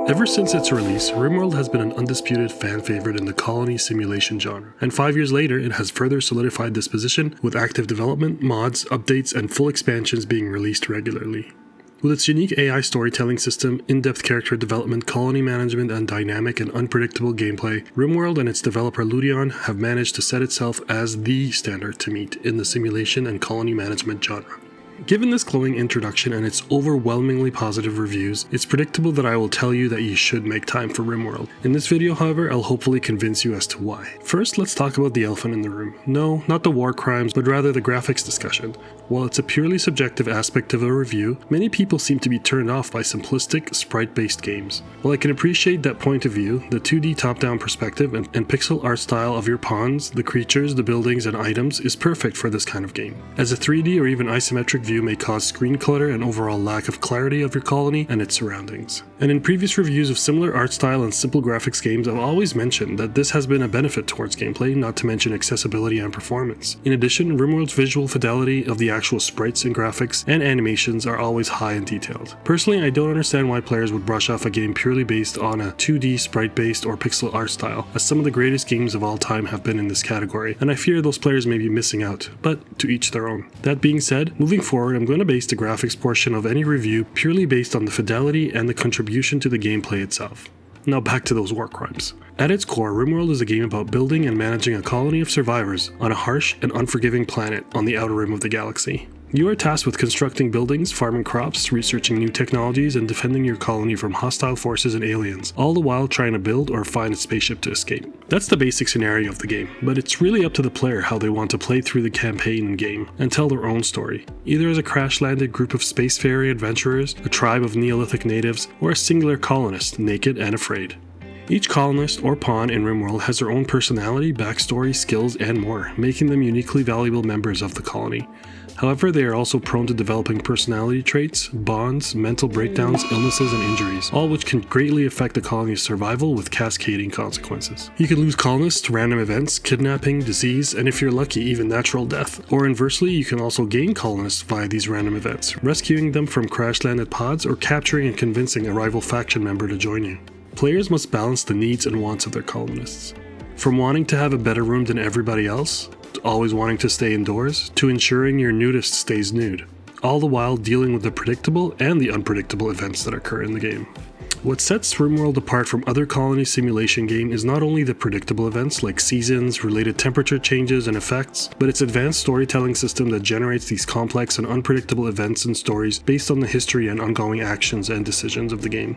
Ever since its release, RimWorld has been an undisputed fan favorite in the colony simulation genre, and 5 years later it has further solidified this position with active development, mods, updates, and full expansions being released regularly. With its unique AI storytelling system, in-depth character development, colony management, and dynamic and unpredictable gameplay, RimWorld and its developer Ludion have managed to set itself as the standard to meet in the simulation and colony management genre. Given this glowing introduction and its overwhelmingly positive reviews, it's predictable that I will tell you that you should make time for RimWorld. In this video, however, I'll hopefully convince you as to why. First, let's talk about the elephant in the room. No, not the war crimes, but rather the graphics discussion. While it's a purely subjective aspect of a review, many people seem to be turned off by simplistic, sprite-based games. While I can appreciate that point of view, the 2D top-down perspective and pixel art style of your pawns, the creatures, the buildings, and items is perfect for this kind of game. As a 3D or even isometric view may cause screen clutter and overall lack of clarity of your colony and its surroundings. And in previous reviews of similar art style and simple graphics games, I've always mentioned that this has been a benefit towards gameplay, not to mention accessibility and performance. In addition, RimWorld's visual fidelity of the actual sprites and graphics and animations are always high and detailed. Personally, I don't understand why players would brush off a game purely based on a 2D sprite-based or pixel art style, as some of the greatest games of all time have been in this category, and I fear those players may be missing out, but to each their own. That being said, moving forward, I'm going to base the graphics portion of any review purely based on the fidelity and the contribution to the gameplay itself. Now back to those war crimes. At its core, RimWorld is a game about building and managing a colony of survivors on a harsh and unforgiving planet on the outer rim of the galaxy. You are tasked with constructing buildings, farming crops, researching new technologies, and defending your colony from hostile forces and aliens, all the while trying to build or find a spaceship to escape. That's the basic scenario of the game, but it's really up to the player how they want to play through the campaign and game, and tell their own story, either as a crash-landed group of spacefaring adventurers, a tribe of Neolithic natives, or a singular colonist, naked and afraid. Each colonist or pawn in RimWorld has their own personality, backstory, skills, and more, making them uniquely valuable members of the colony. However, they are also prone to developing personality traits, bonds, mental breakdowns, illnesses, and injuries, all which can greatly affect the colony's survival with cascading consequences. You can lose colonists to random events, kidnapping, disease, and if you're lucky, even natural death. Or inversely, you can also gain colonists via these random events, rescuing them from crash-landed pods or capturing and convincing a rival faction member to join you. Players must balance the needs and wants of their colonists. From wanting to have a better room than everybody else, to always wanting to stay indoors, to ensuring your nudist stays nude, all the while dealing with the predictable and the unpredictable events that occur in the game. What sets RimWorld apart from other colony simulation games is not only the predictable events like seasons, related temperature changes and effects, but its advanced storytelling system that generates these complex and unpredictable events and stories based on the history and ongoing actions and decisions of the game.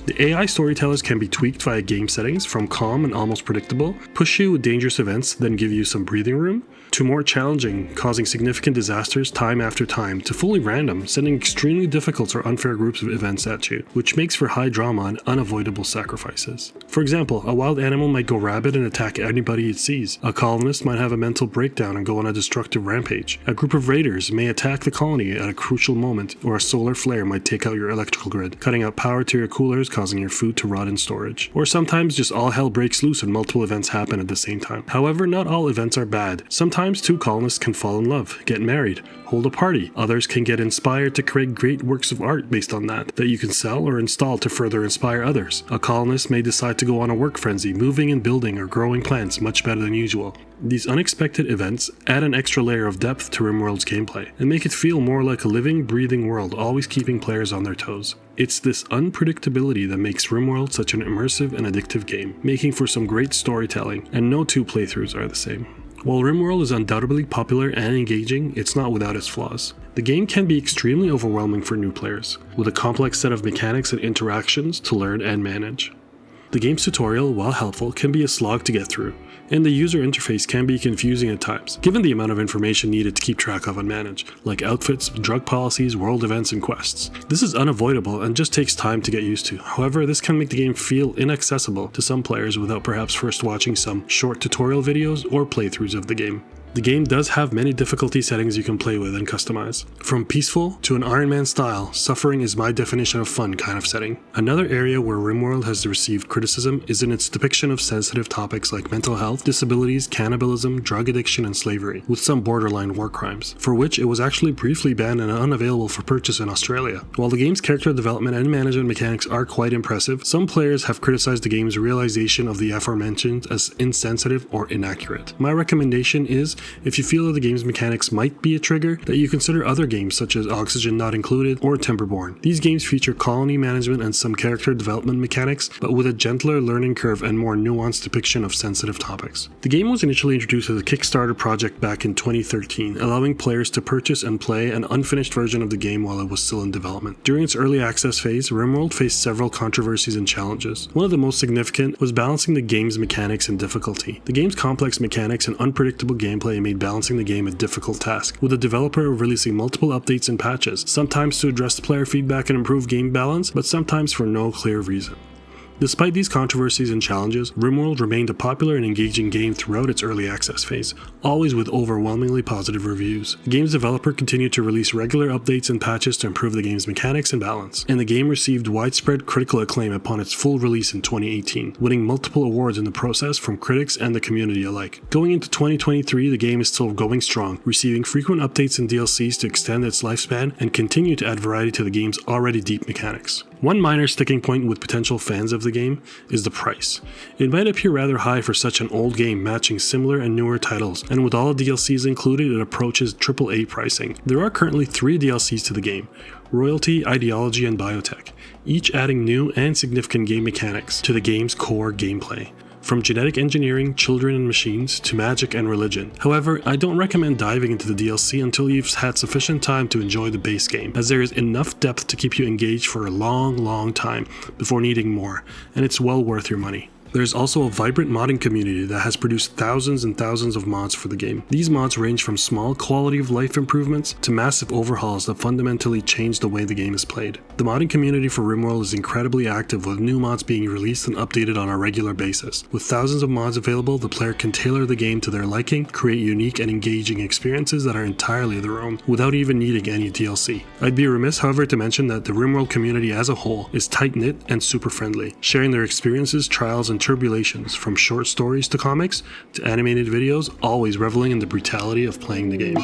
The AI storytellers can be tweaked via game settings from calm and almost predictable, push you with dangerous events, then give you some breathing room, to more challenging, causing significant disasters time after time, to fully random, sending extremely difficult or unfair groups of events at you, which makes for high drama and unavoidable sacrifices. For example, a wild animal might go rabid and attack anybody it sees. A colonist might have a mental breakdown and go on a destructive rampage. A group of raiders may attack the colony at a crucial moment, or a solar flare might take out your electrical grid, cutting out power to your coolers, causing your food to rot in storage. Or sometimes just all hell breaks loose and multiple events happen at the same time. However, not all events are bad. Sometimes two colonists can fall in love, get married, hold a party. Others can get inspired to create great works of art based on that you can sell or install to further inspire others. A colonist may decide to go on a work frenzy, moving and building or growing plants much better than usual. These unexpected events add an extra layer of depth to RimWorld's gameplay and make it feel more like a living, breathing world, always keeping players on their toes. It's this unpredictability that makes RimWorld such an immersive and addictive game, making for some great storytelling, and no two playthroughs are the same. While RimWorld is undoubtedly popular and engaging, it's not without its flaws. The game can be extremely overwhelming for new players, with a complex set of mechanics and interactions to learn and manage. The game's tutorial, while helpful, can be a slog to get through, and the user interface can be confusing at times, given the amount of information needed to keep track of and manage, like outfits, drug policies, world events, and quests. This is unavoidable and just takes time to get used to. However, this can make the game feel inaccessible to some players without perhaps first watching some short tutorial videos or playthroughs of the game. The game does have many difficulty settings you can play with and customize. From peaceful to an Iron Man style, suffering is my definition of fun kind of setting. Another area where RimWorld has received criticism is in its depiction of sensitive topics like mental health, disabilities, cannibalism, drug addiction, and slavery, with some borderline war crimes, for which it was actually briefly banned and unavailable for purchase in Australia. While the game's character development and management mechanics are quite impressive, some players have criticized the game's realization of the aforementioned as insensitive or inaccurate. My recommendation is, if you feel that the game's mechanics might be a trigger, that you consider other games such as Oxygen Not Included or Timberborn. These games feature colony management and some character development mechanics, but with a gentler learning curve and more nuanced depiction of sensitive topics. The game was initially introduced as a Kickstarter project back in 2013, allowing players to purchase and play an unfinished version of the game while it was still in development. During its early access phase, RimWorld faced several controversies and challenges. One of the most significant was balancing the game's mechanics and difficulty. The game's complex mechanics and unpredictable gameplay made balancing the game a difficult task, with the developer releasing multiple updates and patches, sometimes to address player feedback and improve game balance, but sometimes for no clear reason. Despite these controversies and challenges, RimWorld remained a popular and engaging game throughout its early access phase, always with overwhelmingly positive reviews. The game's developer continued to release regular updates and patches to improve the game's mechanics and balance, and the game received widespread critical acclaim upon its full release in 2018, winning multiple awards in the process from critics and the community alike. Going into 2023, the game is still going strong, receiving frequent updates and DLCs to extend its lifespan and continue to add variety to the game's already deep mechanics. One minor sticking point with potential fans of the game is the price. It might appear rather high for such an old game matching similar and newer titles, and with all the DLCs included, it approaches AAA pricing. There are currently 3 DLCs to the game: Royalty, Ideology, and Biotech, each adding new and significant game mechanics to the game's core gameplay. From genetic engineering, children and machines, to magic and religion. However, I don't recommend diving into the DLC until you've had sufficient time to enjoy the base game, as there is enough depth to keep you engaged for a long time before needing more, and it's well worth your money. There's also a vibrant modding community that has produced thousands and thousands of mods for the game. These mods range from small quality of life improvements to massive overhauls that fundamentally change the way the game is played. The modding community for RimWorld is incredibly active, with new mods being released and updated on a regular basis. With thousands of mods available, the player can tailor the game to their liking, create unique and engaging experiences that are entirely their own, without even needing any DLC. I'd be remiss, however, to mention that the RimWorld community as a whole is tight-knit and super friendly, sharing their experiences, trials, and tribulations, from short stories to comics to animated videos, always reveling in the brutality of playing the game.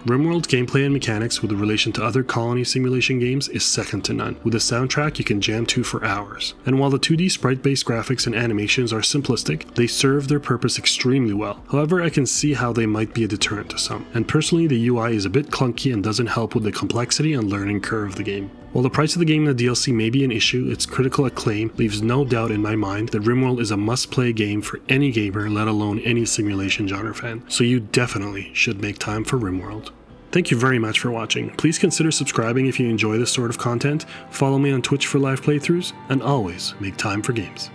RimWorld's gameplay and mechanics with relation to other colony simulation games is second to none, with a soundtrack you can jam to for hours. And while the 2D sprite-based graphics and animations are simplistic, they serve their purpose extremely well. However, I can see how they might be a deterrent to some, and personally the UI is a bit clunky and doesn't help with the complexity and learning curve of the game. While the price of the game and the DLC may be an issue, its critical acclaim leaves no doubt in my mind that RimWorld is a must-play game for any gamer, let alone any simulation genre fan, so you definitely should make time for RimWorld. Thank you very much for watching. Please consider subscribing if you enjoy this sort of content, follow me on Twitch for live playthroughs, and always make time for games.